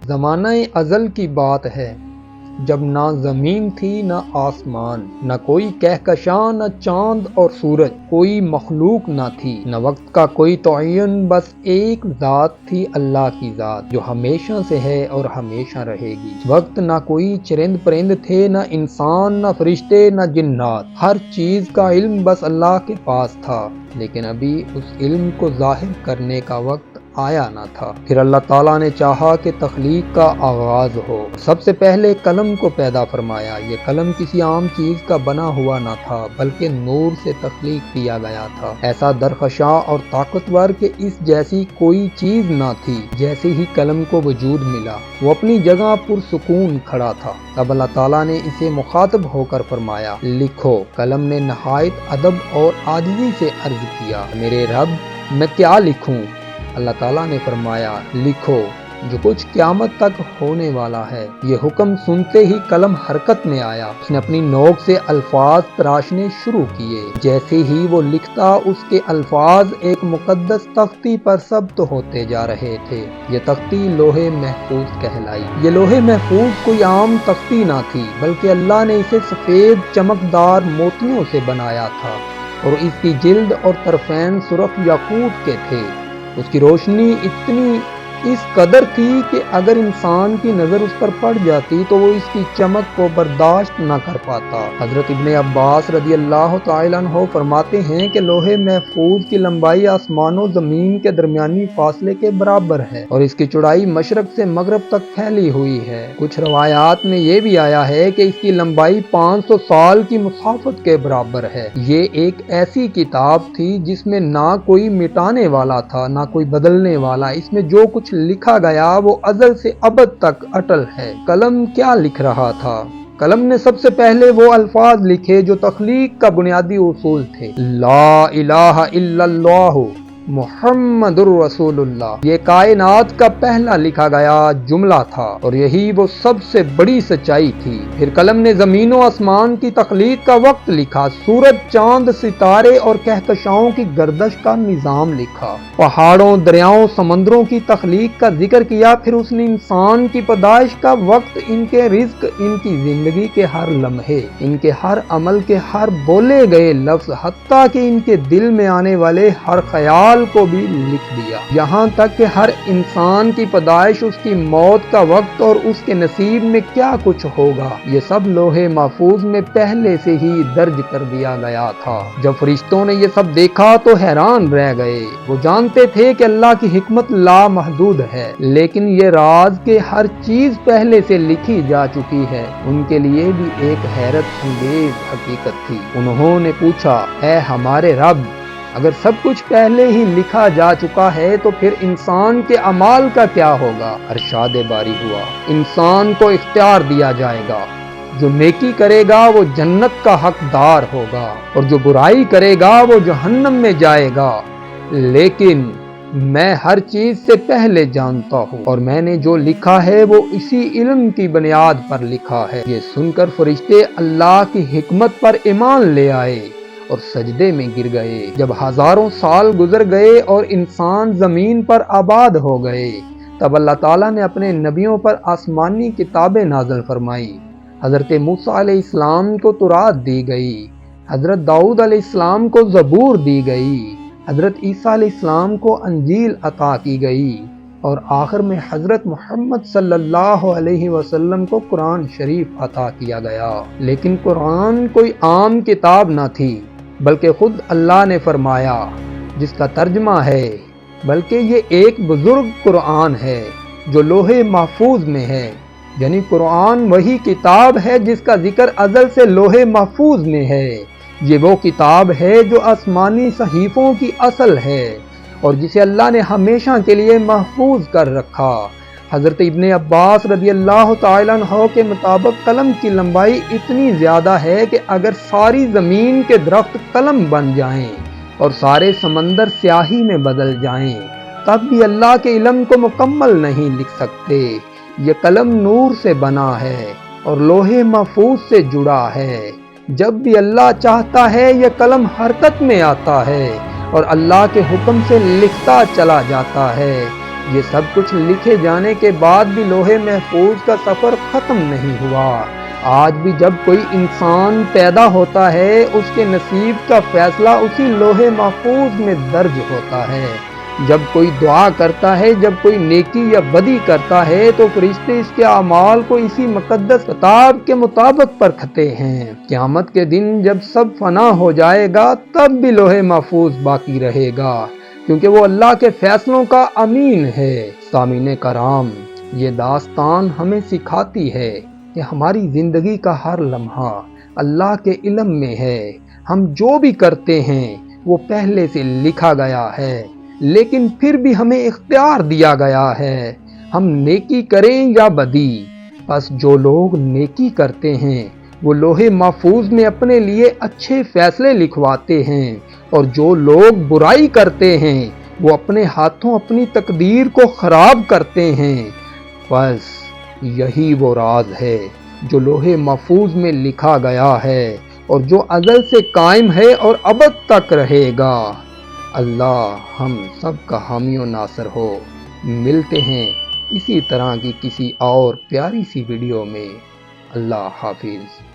زمانہ ازل کی بات ہے، جب نہ زمین تھی نہ آسمان، نہ کوئی کہکشاں نہ چاند اور سورج، کوئی مخلوق نہ تھی، نہ وقت کا کوئی تعین، بس ایک ذات تھی، اللہ کی ذات، جو ہمیشہ سے ہے اور ہمیشہ رہے گی۔ وقت نہ کوئی چرند پرند تھے، نہ انسان نہ فرشتے نہ جنات، ہر چیز کا علم بس اللہ کے پاس تھا، لیکن ابھی اس علم کو ظاہر کرنے کا وقت آیا نہ تھا۔ پھر اللہ تعالیٰ نے چاہا کہ تخلیق کا آغاز ہو۔ سب سے پہلے قلم کو پیدا فرمایا۔ یہ قلم کسی عام چیز کا بنا ہوا نہ تھا، بلکہ نور سے تخلیق کیا گیا تھا، ایسا درخشاں اور طاقتور کہ اس جیسی کوئی چیز نہ تھی۔ جیسے ہی قلم کو وجود ملا، وہ اپنی جگہ پرسکون کھڑا تھا۔ تب اللہ تعالیٰ نے اسے مخاطب ہو کر فرمایا، لکھو۔ قلم نے نہایت ادب اور عاجزی سے عرض کیا، میرے رب، میں کیا لکھوں؟ اللہ تعالیٰ نے فرمایا، لکھو جو کچھ قیامت تک ہونے والا ہے۔ یہ حکم سنتے ہی قلم حرکت میں آیا۔ اس نے اپنی نوک سے الفاظ تراشنے شروع کیے۔ جیسے ہی وہ لکھتا، اس کے الفاظ ایک مقدس تختی پر ثبت ہوتے جا رہے تھے۔ یہ تختی لوح محفوظ کہلائی۔ یہ لوح محفوظ کوئی عام تختی نہ تھی، بلکہ اللہ نے اسے سفید چمکدار موتیوں سے بنایا تھا، اور اس کی جلد اور طرفین سرخ یاقوت کے تھے۔ اس کی روشنی اتنی اس قدر تھی کہ اگر انسان کی نظر اس پر پڑ جاتی تو وہ اس کی چمک کو برداشت نہ کر پاتا۔ حضرت ابن عباس رضی اللہ تعالیٰ عنہ فرماتے ہیں کہ لوح محفوظ کی لمبائی آسمان و زمین کے درمیانی فاصلے کے برابر ہے، اور اس کی چوڑائی مشرق سے مغرب تک پھیلی ہوئی ہے۔ کچھ روایات میں یہ بھی آیا ہے کہ اس کی لمبائی 500 سال کی مسافت کے برابر ہے۔ یہ ایک ایسی کتاب تھی جس میں نہ کوئی مٹانے والا تھا، نہ کوئی بدلنے والا۔ اس میں جو کچھ لکھا گیا وہ ازل سے ابد تک اٹل ہے۔ قلم کیا لکھ رہا تھا؟ قلم نے سب سے پہلے وہ الفاظ لکھے جو تخلیق کا بنیادی اصول تھے، لا الہ الا اللہ محمد الرسول اللہ۔ یہ کائنات کا پہلا لکھا گیا جملہ تھا، اور یہی وہ سب سے بڑی سچائی تھی۔ پھر قلم نے زمین و آسمان کی تخلیق کا وقت لکھا، سورج، چاند، ستارے اور کہکشاؤں کی گردش کا نظام لکھا، پہاڑوں، دریاؤں، سمندروں کی تخلیق کا ذکر کیا۔ پھر اس نے انسان کی پیدائش کا وقت، ان کے رزق، ان کی زندگی کے ہر لمحے، ان کے ہر عمل کے ہر بولے گئے لفظ، حتیٰ کہ ان کے دل میں آنے والے ہر خیال کو بھی لکھ دیا، یہاں تک کہ ہر انسان کی پیدائش، اس کی موت کا وقت اور اس کے نصیب میں کیا کچھ ہوگا، یہ سب لوح محفوظ میں پہلے سے ہی درج کر دیا گیا تھا۔ جب فرشتوں نے یہ سب دیکھا تو حیران رہ گئے۔ وہ جانتے تھے کہ اللہ کی حکمت لامحدود ہے، لیکن یہ راز کہ ہر چیز پہلے سے لکھی جا چکی ہے ان کے لیے بھی ایک حیرت انگیز حقیقت تھی۔ انہوں نے پوچھا، اے ہمارے رب، اگر سب کچھ پہلے ہی لکھا جا چکا ہے تو پھر انسان کے اعمال کا کیا ہوگا؟ ارشاد باری ہوا، انسان کو اختیار دیا جائے گا، جو نیکی کرے گا وہ جنت کا حقدار ہوگا، اور جو برائی کرے گا وہ جہنم میں جائے گا، لیکن میں ہر چیز سے پہلے جانتا ہوں، اور میں نے جو لکھا ہے وہ اسی علم کی بنیاد پر لکھا ہے۔ یہ سن کر فرشتے اللہ کی حکمت پر ایمان لے آئے اور سجدے میں گر گئے۔ جب ہزاروں سال گزر گئے اور انسان زمین پر آباد ہو گئے، تب اللہ تعالیٰ نے اپنے نبیوں پر آسمانی کتابیں نازل فرمائی۔ حضرت موسیٰ علیہ السلام کو تورات دی گئی، حضرت داؤد علیہ السلام کو زبور دی گئی، حضرت عیسیٰ علیہ السلام کو انجیل عطا کی گئی، اور آخر میں حضرت محمد صلی اللہ علیہ وسلم کو قرآن شریف عطا کیا گیا۔ لیکن قرآن کوئی عام کتاب نہ تھی، بلکہ خود اللہ نے فرمایا، جس کا ترجمہ ہے، بلکہ یہ ایک بزرگ قرآن ہے جو لوح محفوظ میں ہے۔ یعنی قرآن وہی کتاب ہے جس کا ذکر ازل سے لوح محفوظ میں ہے۔ یہ وہ کتاب ہے جو آسمانی صحیفوں کی اصل ہے، اور جسے اللہ نے ہمیشہ کے لیے محفوظ کر رکھا۔ حضرت ابن عباس رضی اللہ تعالیٰ عنہ کے مطابق قلم کی لمبائی اتنی زیادہ ہے کہ اگر ساری زمین کے درخت قلم بن جائیں اور سارے سمندر سیاہی میں بدل جائیں، تب بھی اللہ کے علم کو مکمل نہیں لکھ سکتے۔ یہ قلم نور سے بنا ہے اور لوح محفوظ سے جڑا ہے۔ جب بھی اللہ چاہتا ہے یہ قلم حرکت میں آتا ہے اور اللہ کے حکم سے لکھتا چلا جاتا ہے۔ یہ سب کچھ لکھے جانے کے بعد بھی لوح محفوظ کا سفر ختم نہیں ہوا۔ آج بھی جب کوئی انسان پیدا ہوتا ہے اس کے نصیب کا فیصلہ اسی لوح محفوظ میں درج ہوتا ہے۔ جب کوئی دعا کرتا ہے، جب کوئی نیکی یا بدی کرتا ہے تو فرشتے اس کے اعمال کو اسی مقدس کتاب کے مطابق پرکھتے ہیں۔ قیامت کے دن جب سب فنا ہو جائے گا تب بھی لوح محفوظ باقی رہے گا، کیونکہ وہ اللہ کے فیصلوں کا امین ہے۔ سامعین کرام، یہ داستان ہمیں سکھاتی ہے کہ ہماری زندگی کا ہر لمحہ اللہ کے علم میں ہے۔ ہم جو بھی کرتے ہیں وہ پہلے سے لکھا گیا ہے، لیکن پھر بھی ہمیں اختیار دیا گیا ہے، ہم نیکی کریں یا بدی۔ بس جو لوگ نیکی کرتے ہیں وہ لوح محفوظ میں اپنے لیے اچھے فیصلے لکھواتے ہیں، اور جو لوگ برائی کرتے ہیں وہ اپنے ہاتھوں اپنی تقدیر کو خراب کرتے ہیں۔ بس یہی وہ راز ہے جو لوح محفوظ میں لکھا گیا ہے اور جو ازل سے قائم ہے اور ابد تک رہے گا۔ اللہ ہم سب کا حامی و ناصر ہو۔ ملتے ہیں اسی طرح کی کسی اور پیاری سی ویڈیو میں۔ اللہ حافظ۔